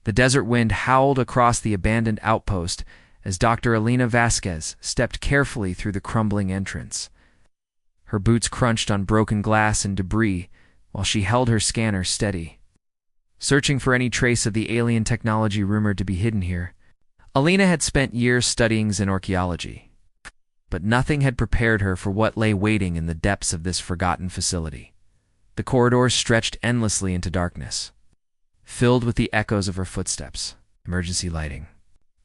The desert wind howled across the abandoned outpost as Dr. Elena Vasquez stepped carefully through the crumbling entrance. Her boots crunched on broken glass and debris while she held her scanner steady, searching for any trace of the alien technology rumored to be hidden here. Elena had spent years studying xenoarchaeology, but nothing had prepared her for what lay waiting in the depths of this forgotten facility. The corridors stretched endlessly into darkness, filled with the echoes of her footsteps. Emergency lighting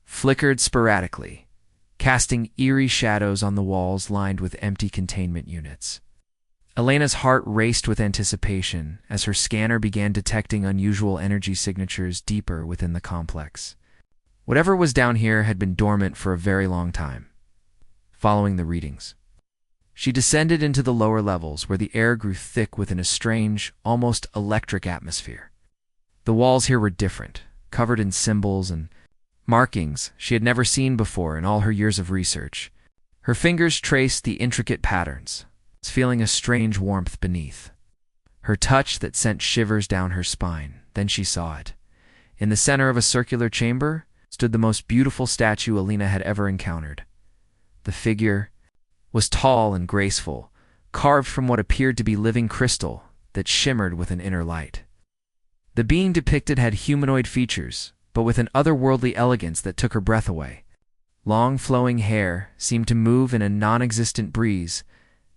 flickered sporadically, casting eerie shadows on the walls lined with empty containment units. Elena's heart raced with anticipation as her scanner began detecting unusual energy signatures deeper within the complex. Whatever was down here had been dormant for a very long time. Following the readings, she descended into the lower levels where the air grew thick within a strange, almost electric atmosphere. The walls here were different, covered in symbols and markings she had never seen before in all her years of research. Her fingers traced the intricate patterns, feeling a strange warmth beneath. Her touch that sent shivers down her spine. Then she saw it. In the center of a circular chamber stood the most beautiful statue Elena had ever encountered. The figure was tall and graceful, carved from what appeared to be living crystal that shimmered with an inner light. The being depicted had humanoid features, but with an otherworldly elegance that took her breath away. Long flowing hair seemed to move in a non-existent breeze,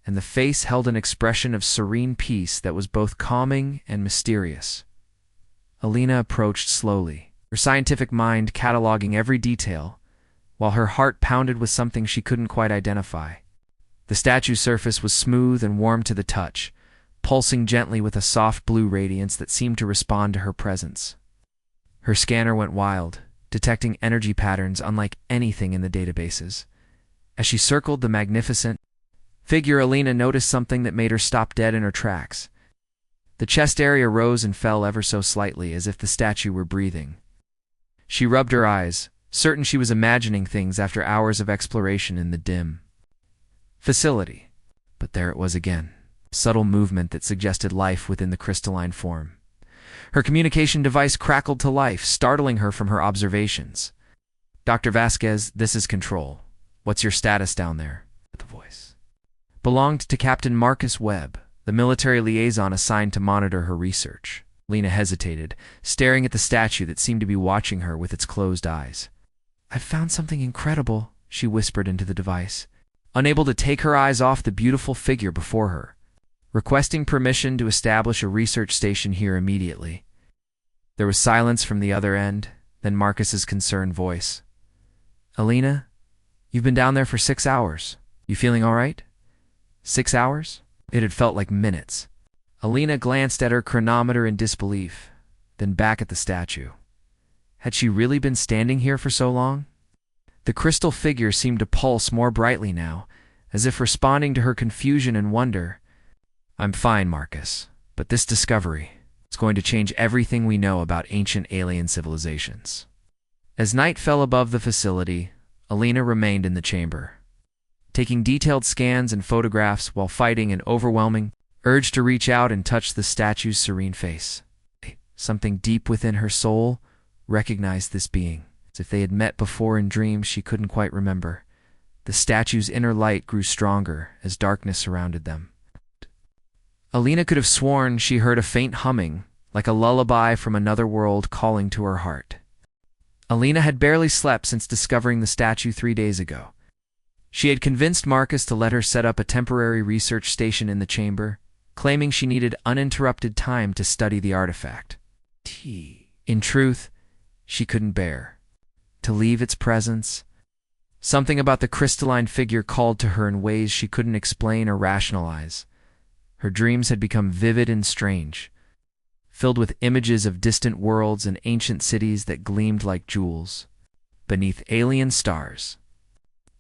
and the face held an expression of serene peace that was both calming and mysterious. Elena approached slowly, her scientific mind cataloging every detail, while her heart pounded with something she couldn't quite identify. The statue's surface was smooth and warm to the touch, pulsing gently with a soft blue radiance that seemed to respond to her presence. Her scanner went wild, detecting energy patterns unlike anything in the databases. As she circled the magnificent figure, Elena noticed something that made her stop dead in her tracks. The chest area rose and fell ever so slightly, as if the statue were breathing. She rubbed her eyes, certain she was imagining things after hours of exploration in the dim facility. But there it was again, a subtle movement that suggested life within the crystalline form. Her communication device crackled to life, startling her from her observations. "Dr. Vasquez, this is Control. What's your status down there?" The voice belonged to Captain Marcus Webb, the military liaison assigned to monitor her research. Lena hesitated, staring at the statue that seemed to be watching her with its closed eyes. "I've found something incredible," she whispered into the device, unable to take her eyes off the beautiful figure before her, requesting permission to establish a research station here immediately. There was silence from the other end, then Marcus's concerned voice. "Elena, you've been down there for 6 hours. You feeling all right?" 6 hours? It had felt like minutes. Elena glanced at her chronometer in disbelief, then back at the statue. Had she really been standing here for so long? The crystal figure seemed to pulse more brightly now, as if responding to her confusion and wonder. "I'm fine, Marcus, but this discovery is going to change everything we know about ancient alien civilizations." As night fell above the facility, Elena remained in the chamber, taking detailed scans and photographs while fighting an overwhelming urge to reach out and touch the statue's serene face. Something deep within her soul recognized this being, as if they had met before in dreams she couldn't quite remember. The statue's inner light grew stronger as darkness surrounded them. Elena could have sworn she heard a faint humming, like a lullaby from another world calling to her heart. Elena had barely slept since discovering the statue 3 days ago. She had convinced Marcus to let her set up a temporary research station in the chamber, claiming she needed uninterrupted time to study the artifact. In truth, she couldn't bear to leave its presence. Something about the crystalline figure called to her in ways she couldn't explain or rationalize. Her dreams had become vivid and strange, filled with images of distant worlds and ancient cities that gleamed like jewels beneath alien stars.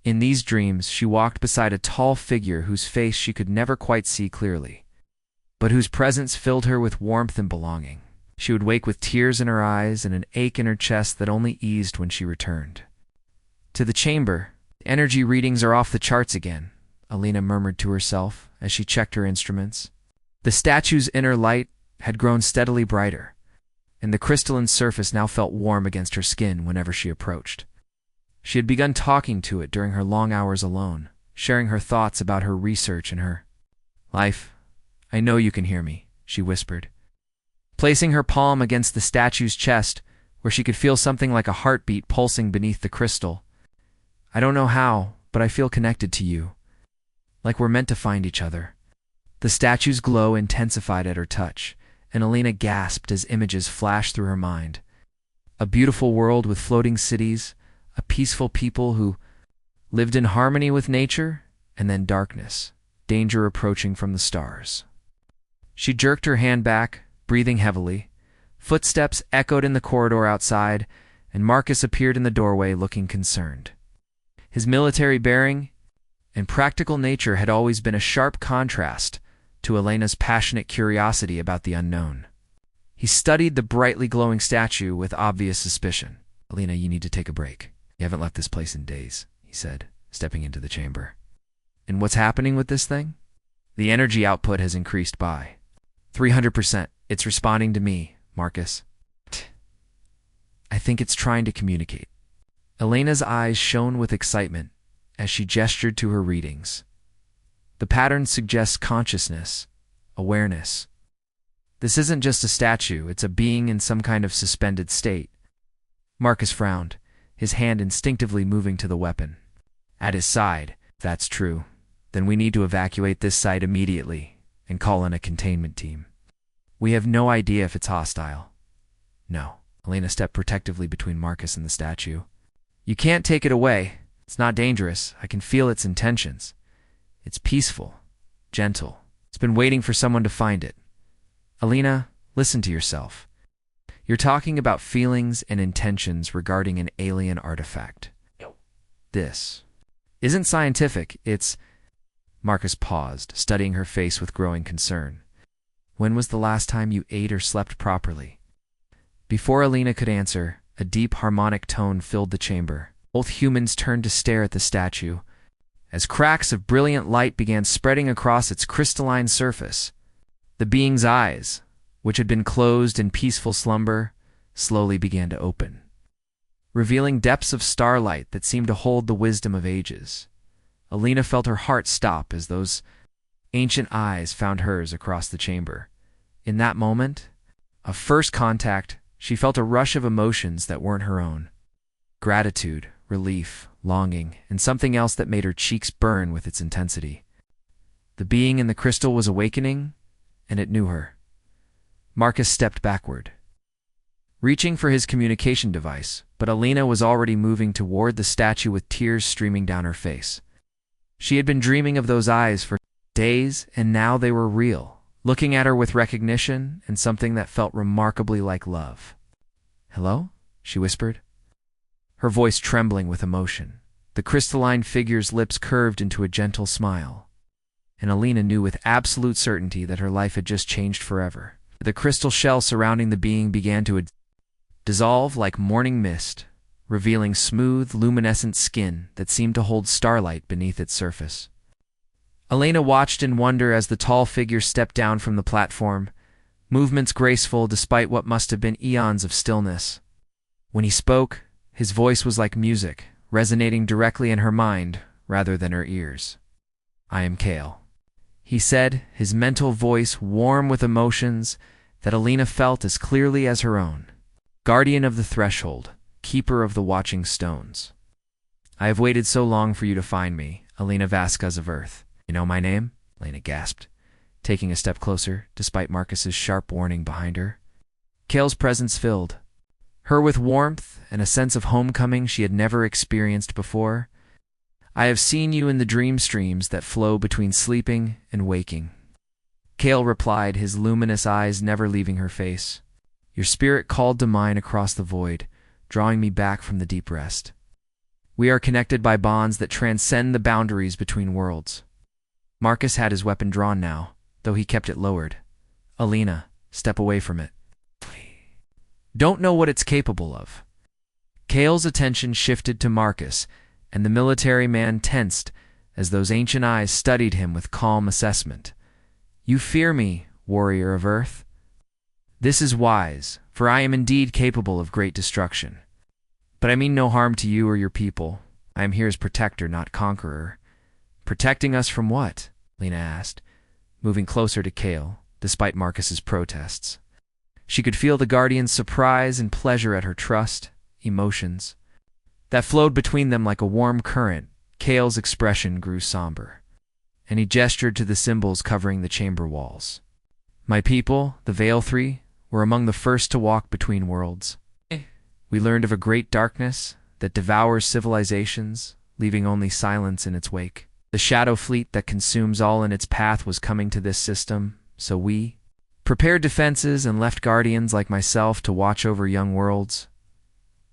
In these dreams, she walked beside a tall figure whose face she could never quite see clearly, but whose presence filled her with warmth and belonging. She would wake with tears in her eyes and an ache in her chest that only eased when she returned to the chamber. "Energy readings are off the charts again," Elena murmured to herself as she checked her instruments. The statue's inner light had grown steadily brighter, and the crystalline surface now felt warm against her skin whenever she approached. She had begun talking to it during her long hours alone, sharing her thoughts about her research and her life. "I know you can hear me," she whispered, placing her palm against the statue's chest, where she could feel something like a heartbeat pulsing beneath the crystal. "I don't know how, but I feel connected to you, like we're meant to find each other." The statue's glow intensified at her touch, and Elena gasped as images flashed through her mind. A beautiful world with floating cities, a peaceful people who lived in harmony with nature, and then darkness, danger approaching from the stars. She jerked her hand back, breathing heavily. Footsteps echoed in the corridor outside, and Marcus appeared in the doorway looking concerned. His military bearing and practical nature had always been a sharp contrast to Elena's passionate curiosity about the unknown. He studied the brightly glowing statue with obvious suspicion. "Elena, you need to take a break. You haven't left this place in days," he said, stepping into the chamber. "And what's happening with this thing?" "The energy output has increased by 300%. It's responding to me, Marcus. I think it's trying to communicate." Elena's eyes shone with excitement as she gestured to her readings. The pattern suggests consciousness, awareness. This isn't just a statue, it's a being in some kind of suspended state. Marcus frowned, his hand instinctively moving to the weapon. At his side, "If that's true, then we need to evacuate this site immediately and call in a containment team. We have no idea if it's hostile." "No." Elena stepped protectively between Marcus and the statue. "You can't take it away. It's not dangerous. I can feel its intentions. It's peaceful, gentle. It's been waiting for someone to find it." "Elena, listen to yourself. You're talking about feelings and intentions regarding an alien artifact. This isn't scientific, it's—" Marcus paused, studying her face with growing concern. "When was the last time you ate or slept properly?" Before Elena could answer, a deep harmonic tone filled the chamber. Both humans turned to stare at the statue, as cracks of brilliant light began spreading across its crystalline surface. The being's eyes, which had been closed in peaceful slumber, slowly began to open, revealing depths of starlight that seemed to hold the wisdom of ages. Elena felt her heart stop as those ancient eyes found hers across the chamber. In that moment of first contact, she felt a rush of emotions that weren't her own. Gratitude, relief, longing, and something else that made her cheeks burn with its intensity. The being in the crystal was awakening, and it knew her. Marcus stepped backward, reaching for his communication device, but Elena was already moving toward the statue with tears streaming down her face. She had been dreaming of those eyes for days, and now they were real, looking at her with recognition and something that felt remarkably like love. "Hello?" she whispered, her voice trembling with emotion. The crystalline figure's lips curved into a gentle smile, and Elena knew with absolute certainty that her life had just changed forever. The crystal shell surrounding the being began to dissolve like morning mist, revealing smooth, luminescent skin that seemed to hold starlight beneath its surface. Elena watched in wonder as the tall figure stepped down from the platform, movements graceful despite what must have been eons of stillness. When he spoke, his voice was like music, resonating directly in her mind rather than her ears. "I am Kael," he said, his mental voice warm with emotions that Elena felt as clearly as her own. "Guardian of the threshold, keeper of the watching stones. I have waited so long for you to find me, Elena Vasquez of Earth." "You know my name?" Elena gasped, taking a step closer, despite Marcus's sharp warning behind her. Kael's presence filled her with warmth and a sense of homecoming she had never experienced before. "I have seen you in the dream streams that flow between sleeping and waking," Kael replied, his luminous eyes never leaving her face. "Your spirit called to mine across the void, drawing me back from the deep rest. We are connected by bonds that transcend the boundaries between worlds." Marcus had his weapon drawn now, though he kept it lowered. "Elena, step away from it. Don't know what it's capable of." Kael's attention shifted to Marcus, and the military man tensed as those ancient eyes studied him with calm assessment. "You fear me, warrior of Earth?" This is wise, for I am indeed capable of great destruction. But I mean no harm to you or your people. I am here as protector, not conqueror." "Protecting us from what?" Lena asked, moving closer to Kael, despite Marcus's protests. She could feel the Guardian's surprise and pleasure at her trust, emotions, that flowed between them like a warm current. Kael's expression grew somber, and he gestured to the symbols covering the chamber walls. "My people, the Veil Three, were among the first to walk between worlds. We learned of a great darkness that devours civilizations, leaving only silence in its wake. The shadow fleet that consumes all in its path was coming to this system, so we prepared defenses and left guardians like myself to watch over young worlds."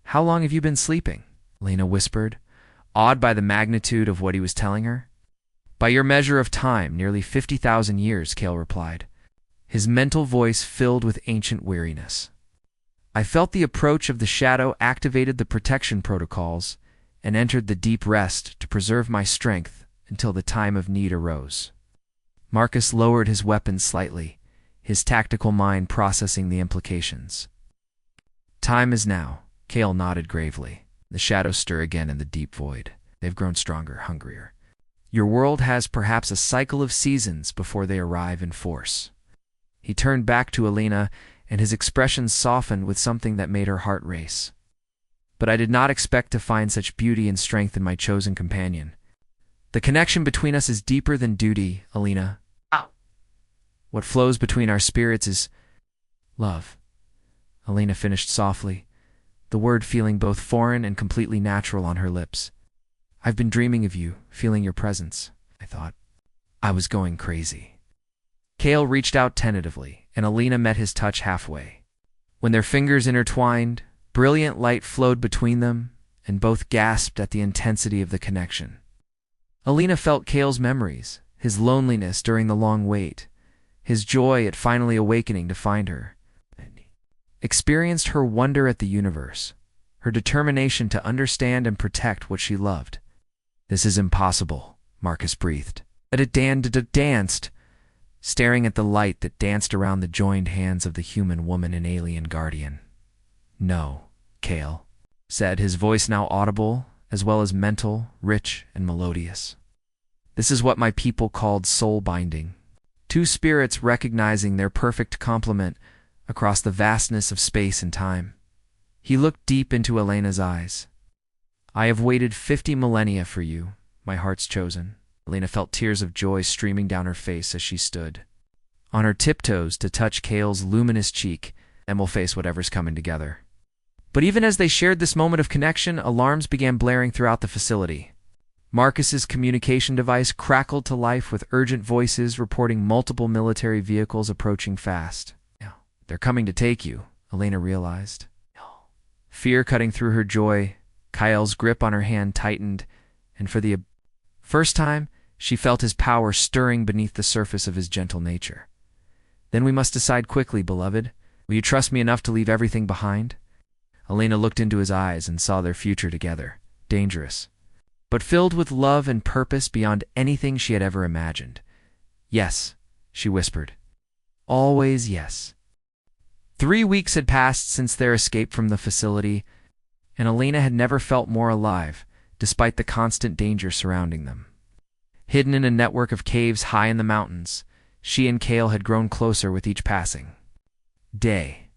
"How long have you been sleeping?" Lena whispered, awed by the magnitude of what he was telling her. "By your measure of time, nearly 50,000 years," Kael replied, his mental voice filled with ancient weariness. "I felt the approach of the shadow, activated the protection protocols, and entered the deep rest to preserve my strength until the time of need arose." Marcus lowered his weapon slightly, his tactical mind processing the implications. "Time is now," Kael nodded gravely. The shadows stir again in the deep void. They've grown stronger, hungrier. "Your world has perhaps a cycle of seasons before they arrive in force." He turned back to Elena, and his expression softened with something that made her heart race. "But I did not expect to find such beauty and strength in my chosen companion. The connection between us is deeper than duty, Elena. What flows between our spirits is love." Elena finished softly, the word feeling both foreign and completely natural on her lips. "I've been dreaming of you, feeling your presence," I thought. I was going crazy. Kael reached out tentatively, and Elena met his touch halfway. When their fingers intertwined, brilliant light flowed between them, and both gasped at the intensity of the connection. Elena felt Kael's memories, his loneliness during the long wait, his joy at finally awakening to find her, experienced her wonder at the universe, her determination to understand and protect what she loved. "This is impossible," Marcus breathed. But it danced, staring at the light that danced around the joined hands of the human woman and alien guardian. "No," Kael said, his voice now audible, as well as mental, rich, and melodious. "This is what my people called soul binding. Two spirits recognizing their perfect complement across the vastness of space and time." He looked deep into Elena's eyes. "I have waited 50 millennia for you, my heart's chosen." Elena felt tears of joy streaming down her face as she stood on her tiptoes to touch Kael's luminous cheek, and we'll face whatever's coming together. But even as they shared this moment of connection, alarms began blaring throughout the facility. Marcus's communication device crackled to life with urgent voices reporting multiple military vehicles approaching fast. "They're coming to take you," Elena realized. Fear cutting through her joy, Kael's grip on her hand tightened, and for the first time, she felt his power stirring beneath the surface of his gentle nature. "Then we must decide quickly, beloved. Will you trust me enough to leave everything behind?" Elena looked into his eyes and saw their future together, dangerous, but filled with love and purpose beyond anything she had ever imagined. "Yes," she whispered. "Always yes." 3 weeks had passed since their escape from the facility, and Elena had never felt more alive, despite the constant danger surrounding them. Hidden in a network of caves high in the mountains, she and Kael had grown closer with each passing day.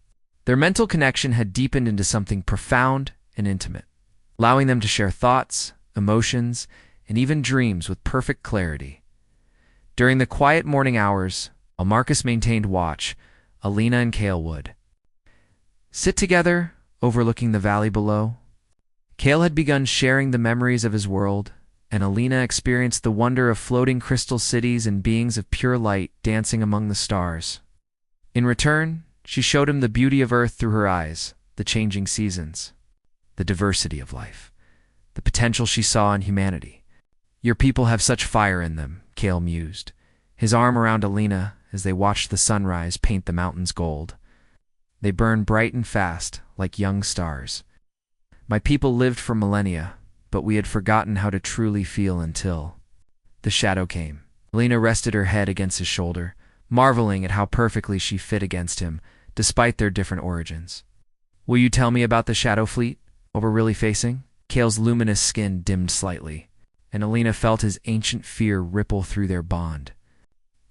Their mental connection had deepened into something profound and intimate, allowing them to share thoughts, emotions, and even dreams with perfect clarity. During the quiet morning hours, while Marcus maintained watch, Elena and Kael would sit together, overlooking the valley below. Kael had begun sharing the memories of his world, and Elena experienced the wonder of floating crystal cities and beings of pure light dancing among the stars. In return, she showed him the beauty of Earth through her eyes, the changing seasons, the diversity of life, the potential she saw in humanity. "Your people have such fire in them," Kael mused, his arm around Elena as they watched the sunrise paint the mountains gold. "They burn bright and fast, like young stars. My people lived for millennia, but we had forgotten how to truly feel until..." The shadow came. Elena rested her head against his shoulder, marveling at how perfectly she fit against him, despite their different origins. Will you tell me about the Shadow Fleet, what we're really facing? Kael's luminous skin dimmed slightly, and Elena felt his ancient fear ripple through their bond.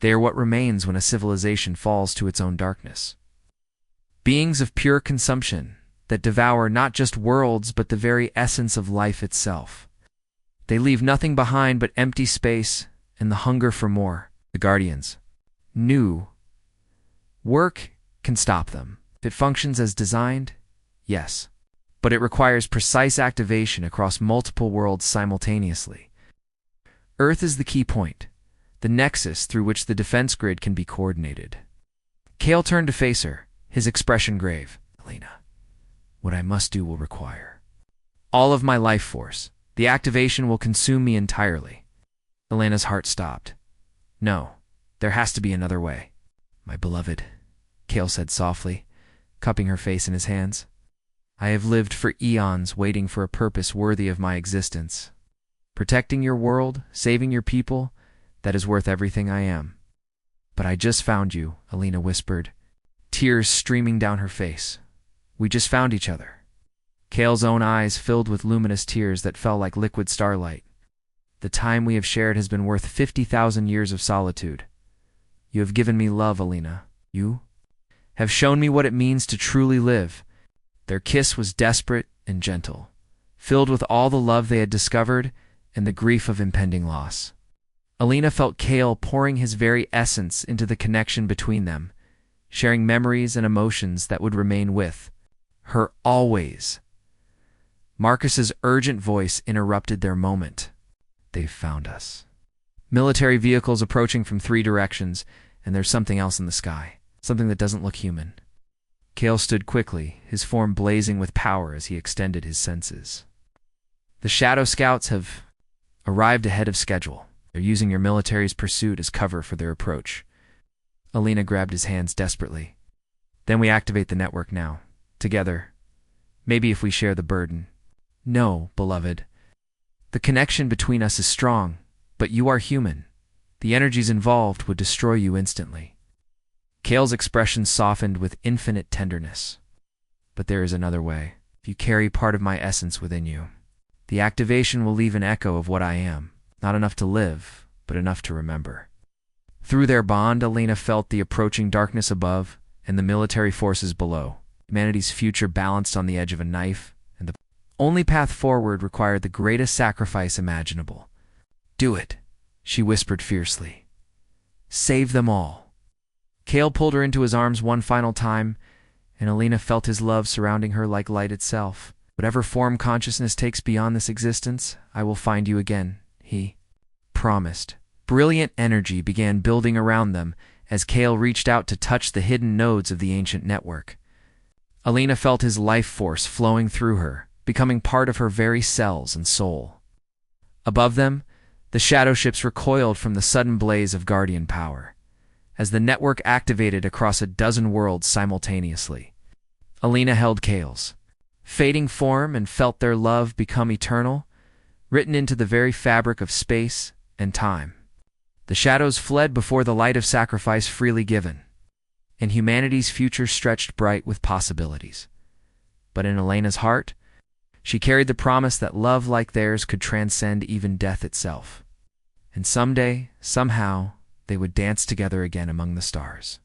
They are what remains when a civilization falls to its own darkness. Beings of pure consumption that devour not just worlds but the very essence of life itself. They leave nothing behind but empty space and the hunger for more. The Guardians. New. Work can stop them. If it functions as designed, yes. But it requires precise activation across multiple worlds simultaneously. Earth is the key point, the nexus through which the defense grid can be coordinated. Kael turned to face her, his expression grave. Elena, what I must do will require all of my life force. The activation will consume me entirely. Elena's heart stopped. No, there has to be another way. My beloved, Kael said softly, cupping her face in his hands. I have lived for eons waiting for a purpose worthy of my existence. Protecting your world, saving your people, that is worth everything I am. But I just found you, Elena whispered, tears streaming down her face. We just found each other. Kael's own eyes filled with luminous tears that fell like liquid starlight. The time we have shared has been worth 50,000 years of solitude. You have given me love, Elena. You have shown me what it means to truly live. Their kiss was desperate and gentle, filled with all the love they had discovered and the grief of impending loss. Elena felt Kael pouring his very essence into the connection between them, sharing memories and emotions that would remain with her always. Marcus's urgent voice interrupted their moment. They've found us. Military vehicles approaching from 3 directions, and there's something else in the sky, something that doesn't look human. Kael stood quickly, his form blazing with power as he extended his senses. The Shadow Scouts have arrived ahead of schedule. They're using your military's pursuit as cover for their approach. Elena grabbed his hands desperately. Then we activate the network now. Together. Maybe if we share the burden. No, beloved. The connection between us is strong, but you are human. The energies involved would destroy you instantly. Kael's expression softened with infinite tenderness. But there is another way. If you carry part of my essence within you, the activation will leave an echo of what I am. Not enough to live, but enough to remember. Through their bond, Elena felt the approaching darkness above and the military forces below. Humanity's future balanced on the edge of a knife, and the only path forward required the greatest sacrifice imaginable. Do it, she whispered fiercely. Save them all. Kael pulled her into his arms one final time, and Elena felt his love surrounding her like light itself. Whatever form consciousness takes beyond this existence, I will find you again, he promised. Brilliant energy began building around them as Kael reached out to touch the hidden nodes of the ancient network. Elena felt his life force flowing through her, becoming part of her very cells and soul. Above them, the shadow ships recoiled from the sudden blaze of Guardian power, as the network activated across a dozen worlds simultaneously. Elena held Kael's fading form and felt their love become eternal, written into the very fabric of space and time. The shadows fled before the light of sacrifice freely given, and humanity's future stretched bright with possibilities. But in Elena's heart, she carried the promise that love like theirs could transcend even death itself. And someday, somehow, they would dance together again among the stars.